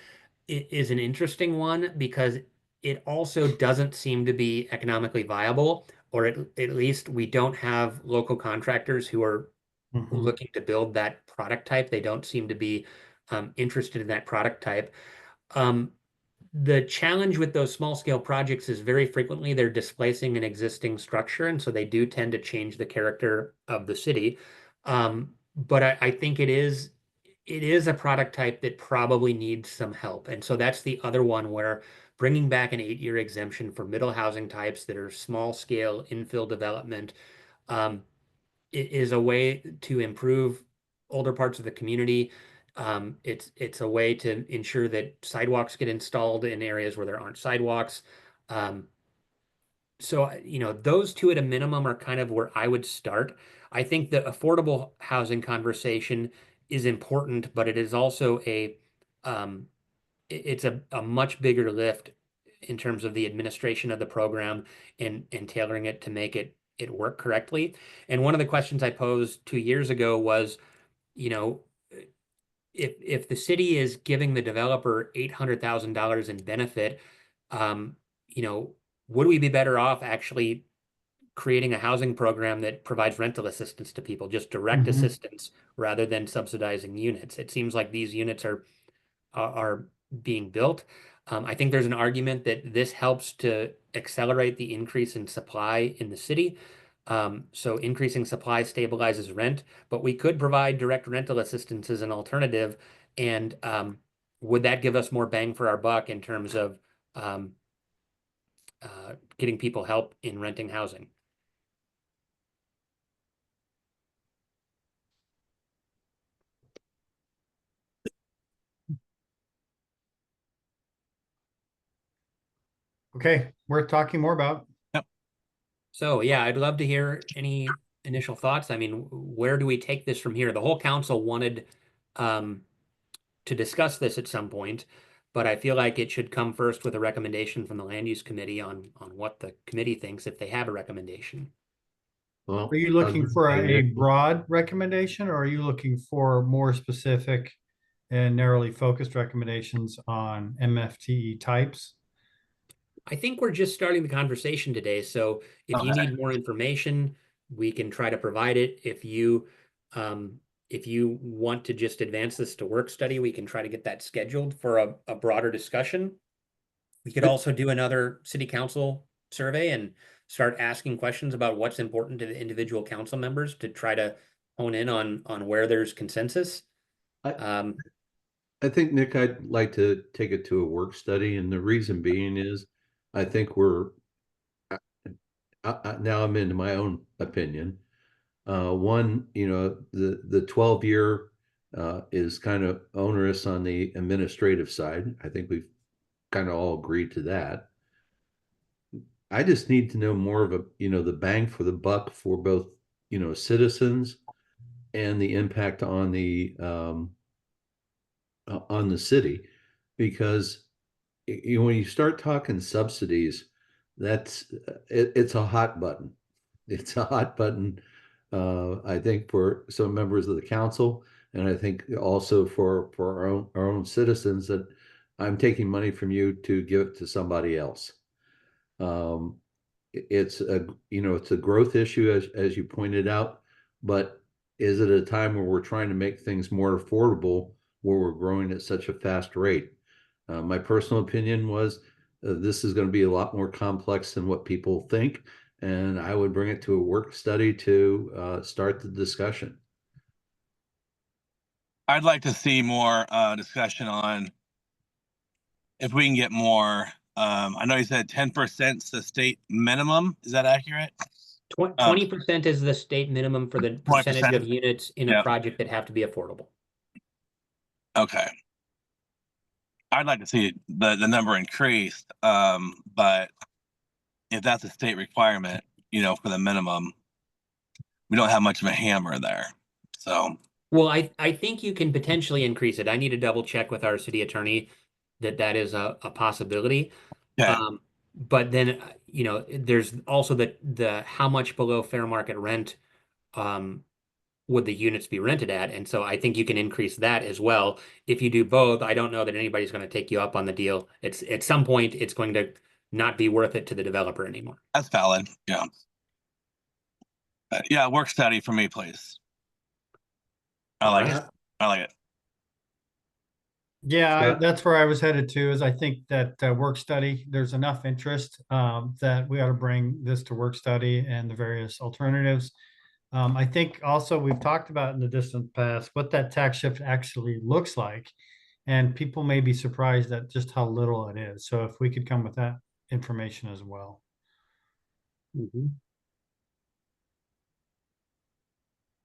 is an interesting one because it also doesn't seem to be economically viable, or at least we don't have local contractors who are
Mhm.
looking to build that product type. They don't seem to be interested in that product type. The challenge with those small scale projects is very frequently they're displacing an existing structure, and so they do tend to change the character of the city. But I think it is a product type that probably needs some help. And so that's the other one where bringing back an 8-year exemption for middle housing types that are small scale infill development is a way to improve older parts of the community. It's a way to ensure that sidewalks get installed in areas where there aren't sidewalks. So, those two at a minimum are kind of where I would start. I think the affordable housing conversation is important, but it is also it's a much bigger lift in terms of the administration of the program and tailoring it to make it work correctly. And one of the questions I posed 2 years ago was, you know, if the city is giving the developer $800,000 in benefit, um, would we be better off actually creating a housing program that provides rental assistance to people, just direct
Mhm.
assistance rather than subsidizing units? It seems like these units are being built. I think there's an argument that this helps to accelerate the increase in supply in the city. So increasing supply stabilizes rent, but we could provide direct rental assistance as an alternative. And would that give us more bang for our buck in terms of um, getting people help in renting housing?
Okay, worth talking more about.
So yeah, I'd love to hear any initial thoughts. I mean, where do we take this from here? The whole council wanted um, to discuss this at some point, but I feel like it should come first with a recommendation from the land use committee on what the committee thinks if they have a recommendation.
Well,
Are you looking for a broad recommendation, or are you looking for more specific and narrowly focused recommendations on MFTE types?
I think we're just starting the conversation today. So if you
Okay.
need more information, we can try to provide it. If you want to just advance this to work study, we can try to get that scheduled for a broader discussion. We could also do another city council survey and start asking questions about what's important to the individual council members to try to hone in on where there's consensus.
I think, Nick, I'd like to take it to a work study, and the reason being is I think now I'm into my own opinion. One, the 12-year is kind of onerous on the administrative side. I think we've kind of all agreed to that. I just need to know more of the bang for the buck for both, citizens and the impact on the city, because when you start talking subsidies, it's a hot button. It's a hot button. I think for some members of the council, and I think also for our own citizens, that I'm taking money from you to give it to somebody else. Um, it's a growth issue as you pointed out, but is it a time where we're trying to make things more affordable where we're growing at such a fast rate? My personal opinion was this is going to be a lot more complex than what people think, and I would bring it to a work study to start the discussion.
I'd like to see more discussion on if we can get more. I know you said 10% is the state minimum. Is that accurate?
20% is the state minimum for the
20%.
percentage of units in a
Yeah.
project that have to be affordable.
Okay. I'd like to see the number increased, but if that's a state requirement, for the minimum, we don't have much of a hammer there. So
Well, I think you can potentially increase it. I need to double check with our city attorney that that is a possibility.
Okay.
But then, you know, there's also the how much below fair market rent would the units be rented at? And so I think you can increase that as well. If you do both, I don't know that anybody's going to take you up on the deal. It's at some point it's going to not be worth it to the developer anymore.
That's valid. Yeah. Yeah, work study for me, please. I like it. I like it.
Yeah,
Scott?
that's where I was headed to, is I think that work study, there's enough interest that we ought to bring this to work study and the various alternatives. I think also we've talked about in the distant past what that tax shift actually looks like. And people may be surprised at just how little it is. So if we could come with that information as well.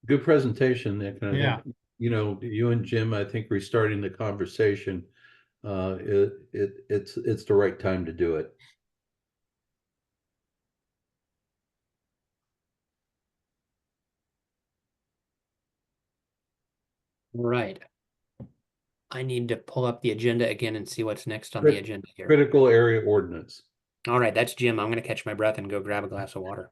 Good presentation, Nick. And I
Yeah.
think, you know, you and Jim, I think restarting the conversation. It's the right time to do it.
Right. I need to pull up the agenda again and see what's next on the
Crit-
agenda here.
Critical area ordinance.
All right, that's Jim. I'm going to catch my breath and go grab a glass of water.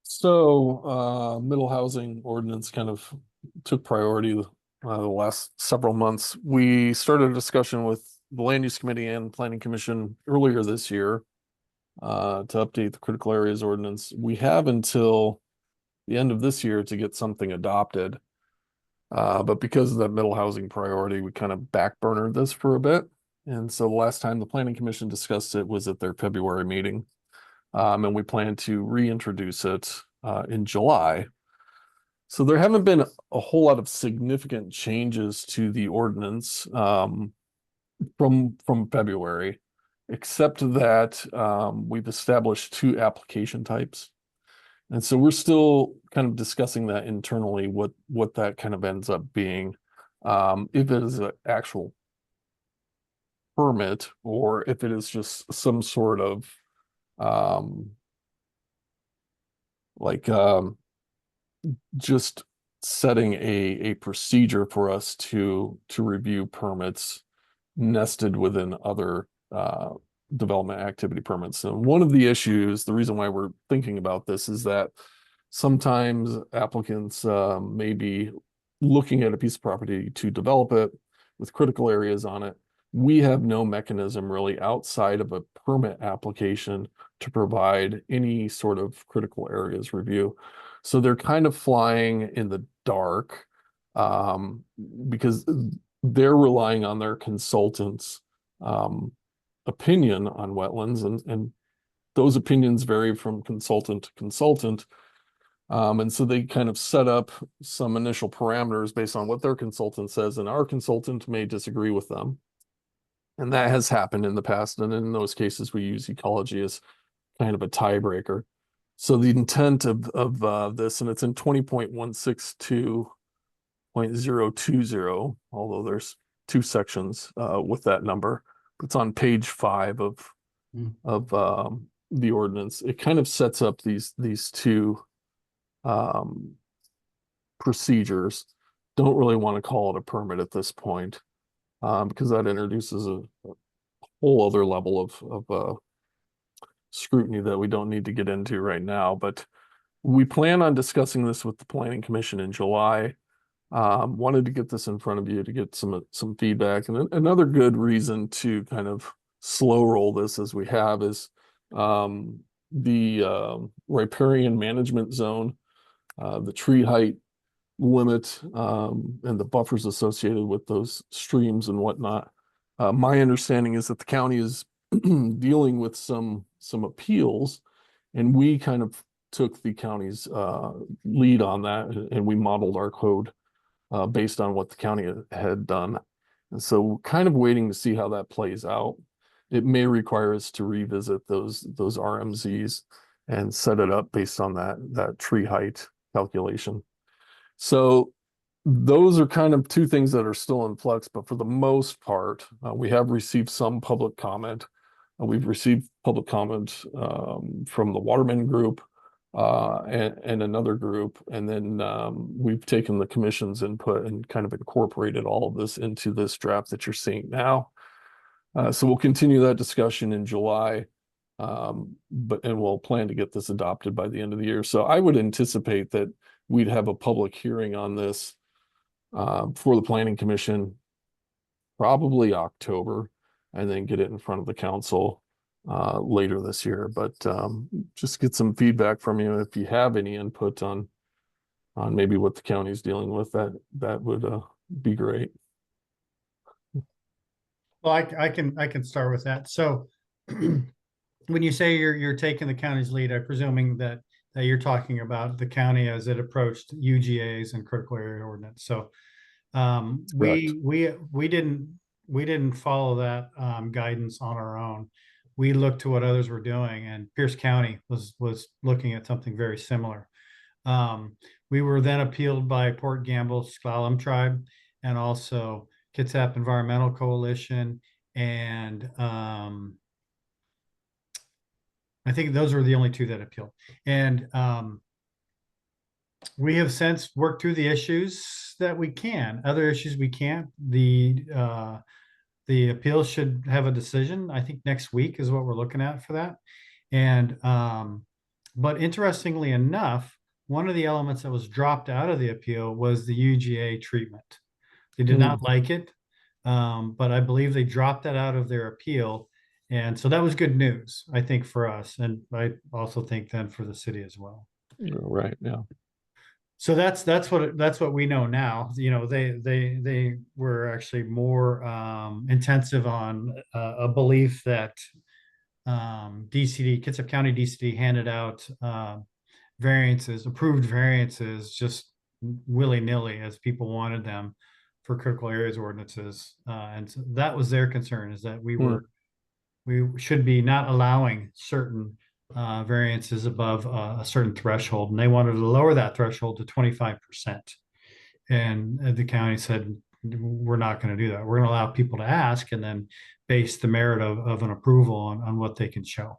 So, middle housing ordinance kind of took priority the last several months. We started a discussion with the Land Use Committee and Planning Commission earlier this year to update the critical areas ordinance. We have until the end of this year to get something adopted. But because of that middle housing priority, we kind of backburnered this for a bit. And so the last time the Planning Commission discussed it was at their February meeting. And we plan to reintroduce it in July. So there haven't been a whole lot of significant changes to the ordinance from February, except that we've established 2 application types. And so we're still kind of discussing that internally, what that kind of ends up being. If it is an actual permit or if it is just some sort of just setting a procedure for us to review permits nested within other development activity permits. And one of the issues, the reason why we're thinking about this is that sometimes applicants may be looking at a piece of property to develop it with critical areas on it. We have no mechanism really outside of a permit application to provide any sort of critical areas review. So they're kind of flying in the dark because they're relying on their consultants' opinion on wetlands, and those opinions vary from consultant to consultant. And so they kind of set up some initial parameters based on what their consultant says, and our consultant may disagree with them. And that has happened in the past. And in those cases, we use ecology as kind of a tiebreaker. So the intent of this, and it's in 20.162.020, although there's 2 sections with that number. It's on page 5 of the ordinance. It kind of sets up these 2 procedures. Don't really want to call it a permit at this point because that introduces a whole other level of scrutiny that we don't need to get into right now. But we plan on discussing this with the Planning Commission in July. Wanted to get this in front of you to get some feedback. And another good reason to kind of slow roll this as we have is the riparian management zone, the tree height limit, and the buffers associated with those streams and whatnot. My understanding is that the county is dealing with some appeals, and we kind of took the county's lead on that, and we modeled our code based on what the county had done. And so kind of waiting to see how that plays out. It may require us to revisit those RMZs and set it up based on that tree height calculation. So those are kind of 2 things that are still in flux, but for the most part, we have received some public comment. We've received public comment from the Waterman Group, and another group. And then we've taken the commission's input and kind of incorporated all of this into this draft that you're seeing now. So we'll continue that discussion in July, and we'll plan to get this adopted by the end of the year. So I would anticipate that we'd have a public hearing on this for the Planning Commission, probably October, and then get it in front of the council later this year. But just get some feedback from you if you have any input on maybe what the county's dealing with. That would be great.
Well, I can start with that. So when you say you're taking the county's lead, I'm presuming that you're talking about the county as it approached UGAs and critical area ordinance. So we didn't follow that guidance on our own. We looked to what others were doing, and Pierce County was looking at something very similar. We were then appealed by Port Gamble Sklallam Tribe and also Kitsap Environmental Coalition, and I think those were the only two that appealed. And we have since worked through the issues that we can. Other issues we can't. The appeal should have a decision, I think next week is what we're looking at for that. And but interestingly enough, one of the elements that was dropped out of the appeal was the UGA treatment. They did not like it, but I believe they dropped that out of their appeal. And so that was good news, I think, for us. And I also think then for the city as well.
Right. Yeah.
So that's what we know now. You know, they were actually more intensive on a belief that DCD, Kitsap County DCD handed out variances, approved variances, just willy-nilly as people wanted them for critical areas ordinances. And so that was their concern, is that we should be not allowing certain variances above a certain threshold, and they wanted to lower that threshold to 25%. And the county said, we're not going to do that. We're going to allow people to ask and then base the merit of an approval on what they can show.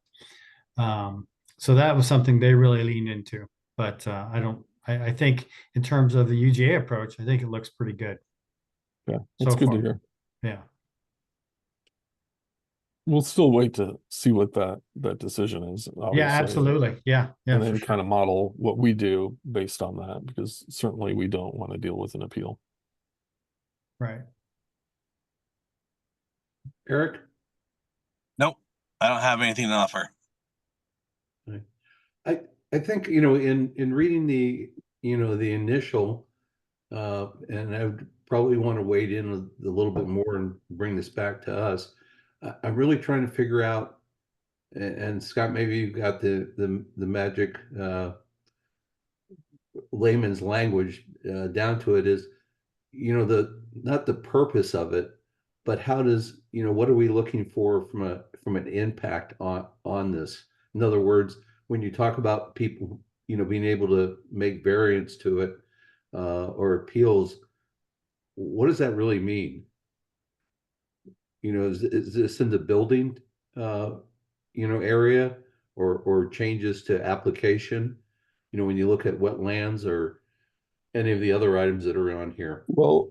So that was something they really leaned into. But I think in terms of the UGA approach, I think it looks pretty good.
Yeah, that's good to hear.
Yeah.
We'll still wait to see what that decision is. Obviously.
Yeah, absolutely. Yeah.
And then kind of model what we do based on that, because certainly we don't want to deal with an appeal.
Right.
Eric?
Nope, I don't have anything to offer.
I think, in reading the initial, and I would probably want to wade in a little bit more and bring this back to us. I'm really trying to figure out, and Scott, maybe you've got the magic layman's language down to it, is, not the purpose of it, but how does, what are we looking for from an impact on this? In other words, when you talk about people, being able to make variants to it or appeals, what does that really mean? Is this in the building, area or changes to application? When you look at wetlands or any of the other items that are on here.
Well,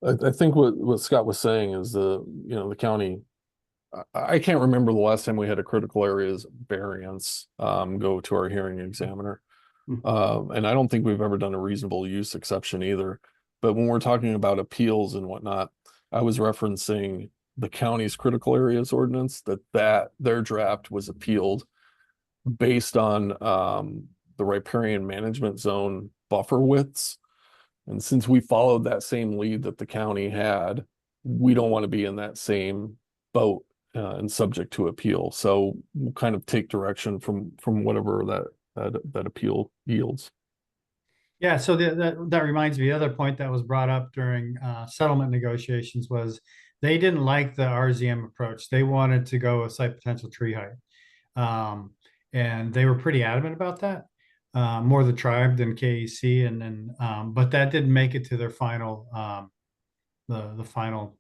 I think what Scott was saying is the county, I can't remember the last time we had a critical areas variance go to our hearing examiner. And I don't think we've ever done a reasonable use exception either. But when we're talking about appeals and whatnot, I was referencing the county's critical areas ordinance, that their draft was appealed based on the riparian management zone buffer widths. And since we followed that same lead that the county had, we don't want to be in that same boat and subject to appeal. So we'll kind of take direction from whatever that appeal yields.
Yeah, so that reminds me, the other point that was brought up during settlement negotiations was they didn't like the RZM approach. They wanted to go with site potential tree height. And they were pretty adamant about that, more the tribe than KEC. And then, but that didn't make it to their final, the final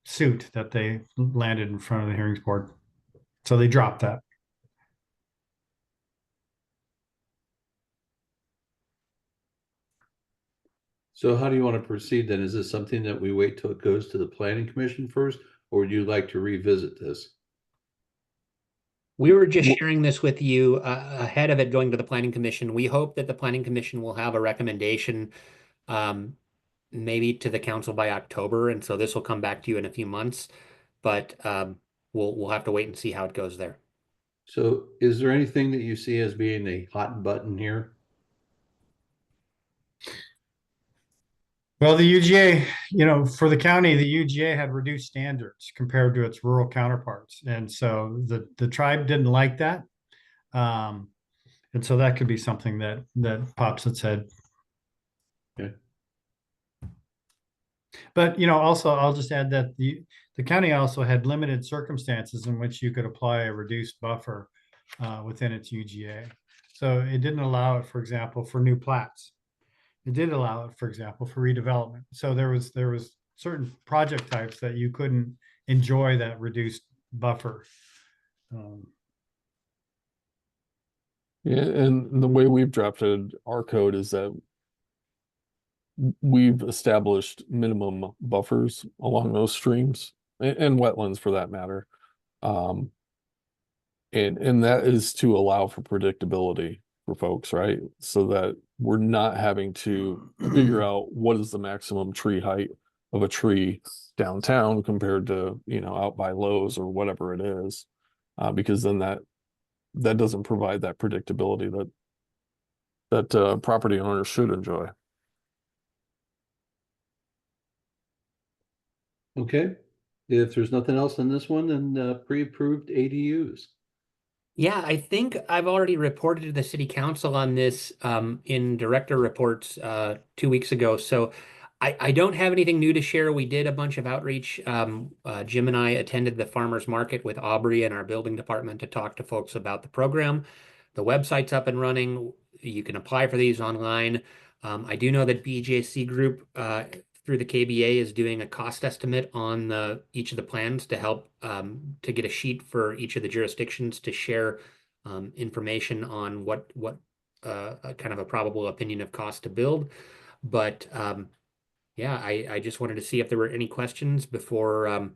suit that they landed in front of the hearings board. So they dropped that.
So how do you want to proceed then? Is this something that we wait till it goes to the planning commission first, or would you like to revisit this?
We were just
Well-
sharing this with you ahead of it going to the planning commission. We hope that the planning commission will have a recommendation maybe to the council by October, and so this will come back to you in a few months. But we'll have to wait and see how it goes there.
So is there anything that you see as being a hot button here?
Well, the UGA, you know, for the county, the UGA had reduced standards compared to its rural counterparts. And so the tribe didn't like that. And so that could be something that pops its head.
Okay.
But, you know, also I'll just add that the county also had limited circumstances in which you could apply a reduced buffer within its UGA. So it didn't allow it, for example, for new plats. It did allow it, for example, for redevelopment. So there was certain project types that you couldn't enjoy that reduced buffer.
Yeah, and the way we've drafted our code is that we've established minimum buffers along those streams and wetlands for that matter. And that is to allow for predictability for folks, right? So that we're not having to figure out what is the maximum tree height of a tree downtown compared to, you know, out by Lowe's or whatever it is. Because then that doesn't provide that predictability that property owners should enjoy.
Okay, if there's nothing else on this one, then pre-approved ADUs.
Yeah, I think I've already reported to the city council on this in director reports 2 weeks ago. So I don't have anything new to share. We did a bunch of outreach. Jim and I attended the farmers market with Aubrey and our building department to talk to folks about the program. The website's up and running. You can apply for these online. I do know that BJC Group through the KBA is doing a cost estimate on each of the plans to help to get a sheet for each of the jurisdictions to share information on what kind of a probable opinion of cost to build. But yeah, I just wanted to see if there were any questions before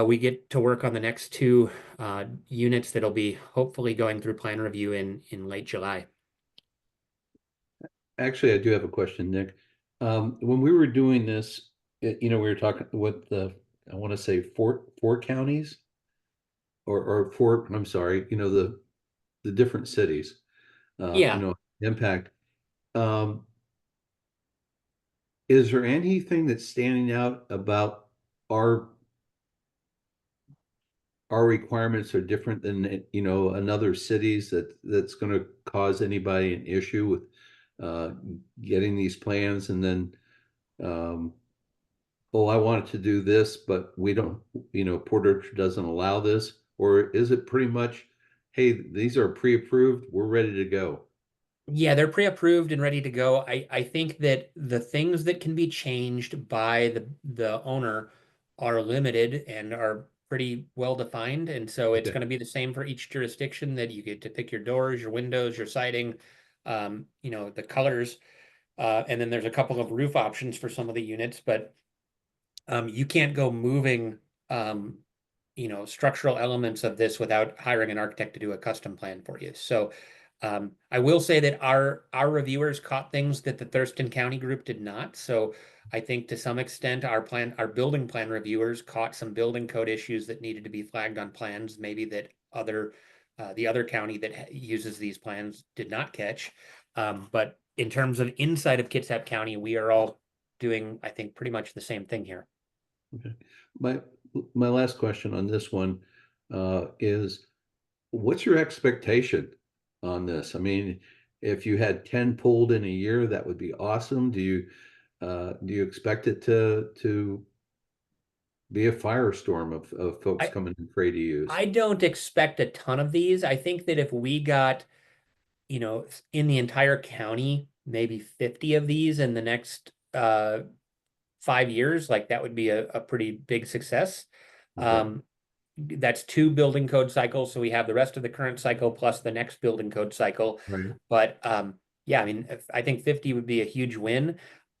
we get to work on the next two units that'll be hopefully going through plan review in late July.
Actually, I do have a question, Nick. When we were doing this, you know, we were talking with I want to say four counties or four, I'm sorry, you know, the different cities,
Yeah.
you know, impact. Is there anything that's standing out about our requirements are different than, you know, another cities that's going to cause anybody an issue with getting these plans and then oh, I wanted to do this, but we don't, you know, Portage doesn't allow this? Or is it pretty much, hey, these are pre-approved, we're ready to go?
Yeah, they're pre-approved and ready to go. I think that the things that can be changed by the owner are limited and are pretty well defined. And so it's
Okay.
going to be the same for each jurisdiction, that you get to pick your doors, your windows, your siding, you know, the colors. And then there's a couple of roof options for some of the units, but you can't go moving you know, structural elements of this without hiring an architect to do a custom plan for you. So I will say that our reviewers caught things that the Thurston County group did not. So I think to some extent our building plan reviewers caught some building code issues that needed to be flagged on plans, maybe that the other county that uses these plans did not catch. But in terms of inside of Kitsap County, we are all doing, I think, pretty much the same thing here.
Okay. My last question on this one is, what's your expectation on this? I mean, if you had 10 pulled in a year, that would be awesome. Do you expect it to be a firestorm of folks coming in for ADUs?
I don't expect a ton of these. I think that if we got, you know, in the entire county, maybe 50 of these in the next 5 years, like that would be a pretty big success.
Okay.
That's 2 building code cycles. So we have the rest of the current cycle plus the next building code cycle.
Right.
But Yeah, I mean, I think 50 would be a huge win.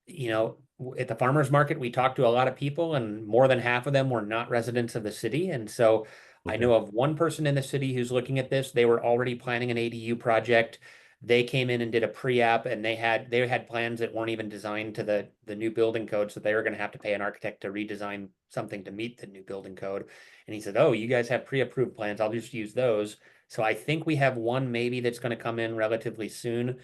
You know, at the farmers market, we talked to a lot of people, and more than half of them were not residents of the city. And so I
Okay.
know of one person in the city who's looking at this. They were already planning an ADU project. They came in and did a pre-app, and they had plans that weren't even designed to the new building code, so they were going to have to pay an architect to redesign something to meet the new building code. And he said, "Oh, you guys have pre-approved plans. I'll just use those." So I think we have one maybe that's going to come in relatively soon.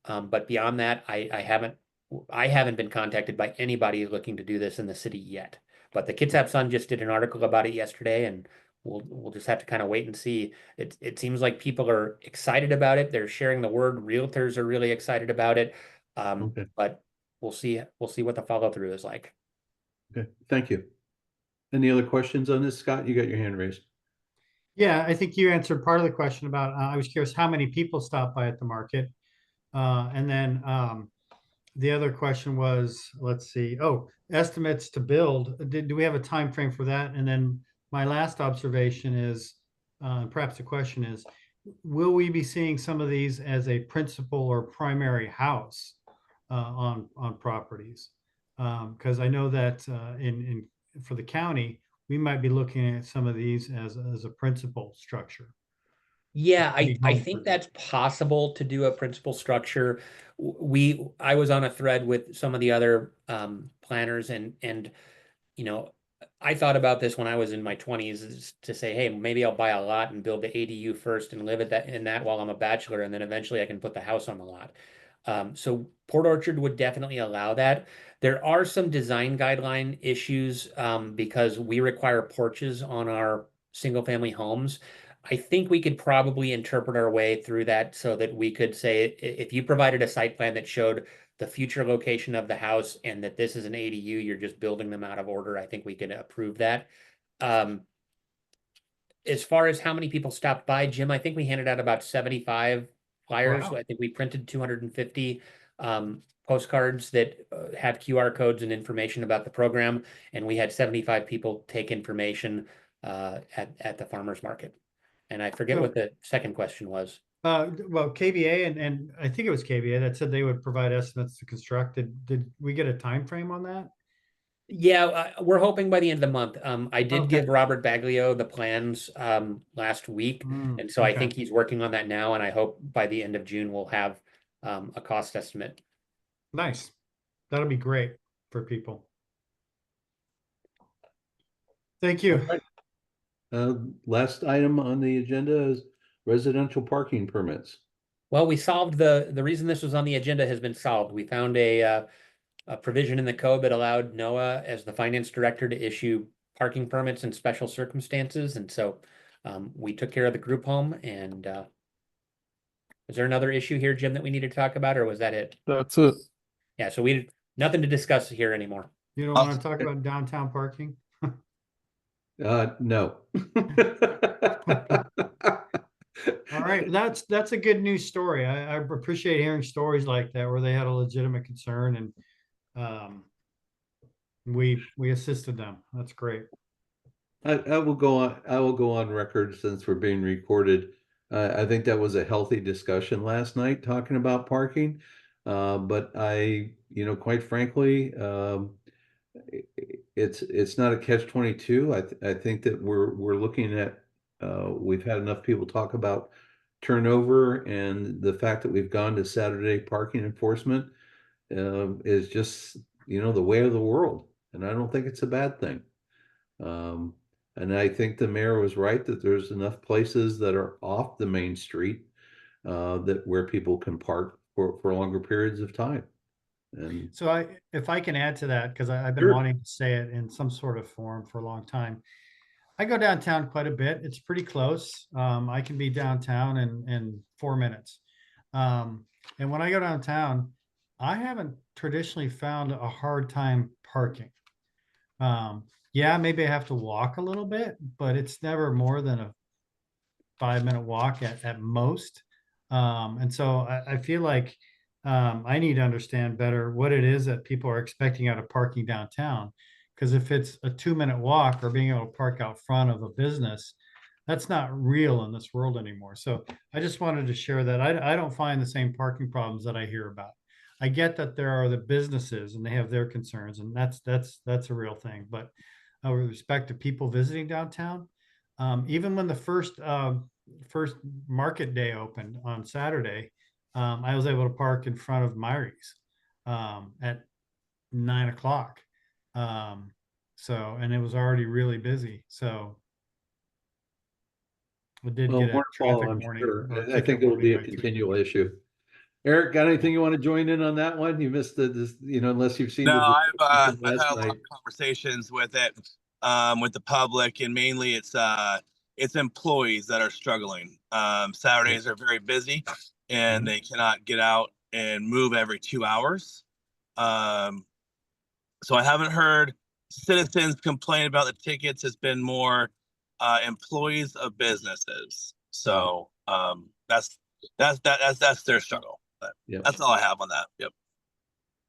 But beyond that, I haven't been contacted by anybody looking to do this in the city yet. But the Kitsap Sun just did an article about it yesterday, and we'll just have to kind of wait and see. It seems like people are excited about it. They're sharing the word. Realtors are really excited about it.
Okay.
But we'll see what the follow through is like.
Okay, thank you. Any other questions on this, Scott? You got your hand raised.
Yeah, I think you answered part of the question about, I was curious how many people stopped by at the market. And then the other question was, let's see, estimates to build. Do we have a time frame for that? And then my last observation is, perhaps the question is, will we be seeing some of these as a principal or primary house on properties? Because I know that in for the county, we might be looking at some of these as a principal structure.
Yeah,
Be
I
home
think
for-
that's possible to do a principal structure. I was on a thread with some of the other planners, and you know, I thought about this when I was in my 20s to say, hey, maybe I'll buy a lot and build the ADU first and live at that while I'm a bachelor, and then eventually I can put the house on the lot. So Port Orchard would definitely allow that. There are some design guideline issues because we require porches on our single family homes. I think we could probably interpret our way through that so that we could say if you provided a site plan that showed the future location of the house and that this is an ADU, you're just building them out of order, I think we could approve that. As far as how many people stopped by, Jim, I think we handed out about 75 flyers.
Wow.
I think we printed 250 postcards that have QR codes and information about the program, and we had 75 people take information at the farmers market. And I forget
So-
what the second question was.
Well, KBA and I think it was KBA that said they would provide estimates to construct. Did we get a time frame on that?
Yeah, we're hoping by the end of the month. I did
Okay.
give Robert Baglio the plans last week, and so I
Okay.
think he's working on that now, and I hope by the end of June we'll have a cost estimate.
Nice. That'll be great for people. Thank you.
Last item on the agenda is residential parking permits.
Well, we solved the reason this was on the agenda has been solved. We found a provision in the code that allowed Noah as the finance director to issue parking permits in special circumstances, and so we took care of the group home. And is there another issue here, Jim, that we need to talk about, or was that it?
That's it.
Yeah, so we nothing to discuss here anymore.
You don't want to talk about downtown parking?
No.
All right, that's a good news story. I appreciate hearing stories like that where they had a legitimate concern and we assisted them. That's great.
I will go on record since we're being recorded. I think that was a healthy discussion last night talking about parking. But quite frankly, it's not a catch-22. I think that we're looking at we've had enough people talk about turnover, and the fact that we've gone to Saturday parking enforcement is just the way of the world, and I don't think it's a bad thing. And I think the mayor was right that there's enough places that are off the main street that where people can park for longer periods of time. And
So if I can add to that, because I've been
Sure.
wanting to say it in some sort of form for a long time. I go downtown quite a bit. It's pretty close. I can be downtown in 4 minutes. And when I go downtown, I haven't traditionally found a hard time parking. Yeah, maybe I have to walk a little bit, but it's never more than a 5-minute walk at most. And so I feel like I need to understand better what it is that people are expecting out of parking downtown. Because if it's a 2-minute walk or being able to park out front of a business, That's not real in this world anymore. So I just wanted to share that. I don't find the same parking problems that I hear about. I get that there are the businesses and they have their concerns, and that's a real thing. But with respect to people visiting downtown, even when the first market day opened on Saturday, I was able to park in front of Myrie's at 9 o'clock. So, and it was already really busy. So we did
Well,
get a
more to follow,
traffic
I'm
warning.
sure.
or a
I
ticket
think it'll be a
warning by 3
continual
PM.
issue. Eric, got anything you want to join in on that one? You missed unless you've seen
No,
the
I've
last
had a lot
night.
of conversations with it, with the public, and mainly it's employees that are struggling. Saturdays are very busy, and they cannot get out and move every 2 hours. So I haven't heard citizens complain about the tickets. It's been more employees of businesses. So that's their struggle. But
Yep.
that's all I have on that. Yep.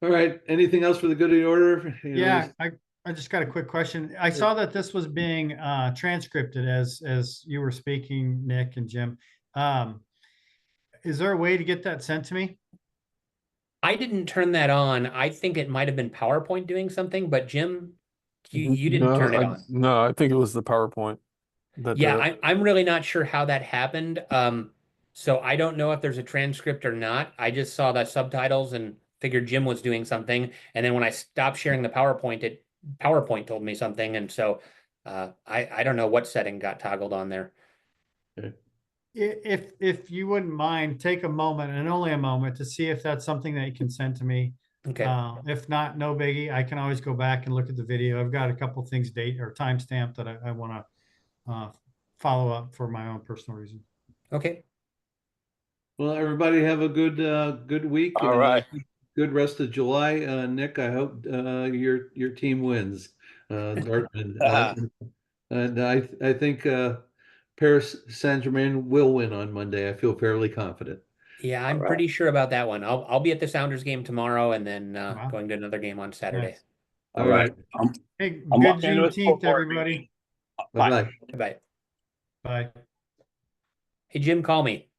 All right. Anything else for the good of the order?
Yeah, I just got a quick question. I saw that this was being transcripted as you were speaking, Nick and Jim. Is there a way to get that sent to me?
I didn't turn that on. I think it might have been PowerPoint doing something, but Jim, you didn't
No,
turn it on.
No, I think it was the PowerPoint that
Yeah,
did it.
I'm really not sure how that happened. So I don't know if there's a transcript or not. I just saw the subtitles and figured Jim was doing something. And then when I stopped sharing the PowerPoint, PowerPoint told me something. And so I don't know what setting got toggled on there.
If you wouldn't mind, take a moment and only a moment to see if that's something that you can send to me.
Okay.
If not, no biggie. I can always go back and look at the video. I've got a couple things date or timestamp that I want to follow up for my own personal reason.
Okay.
Well, everybody have a good week.
All
and,
right.
Good rest of July. Nick, I hope your team wins. Dartmouth. And I think Paris Saint-Germain will win on Monday. I feel fairly confident.
Yeah, I'm
right.
pretty sure about that one. I'll be at the Sounders game tomorrow and then
Wow.
going to another game on Saturday.
Nice.
All right.
Hey,
I'm
good
walking into a school
Juneteenth,
board
everybody.
meeting.
Bye-bye.
Bye.
Bye.
Hey, Jim, call me.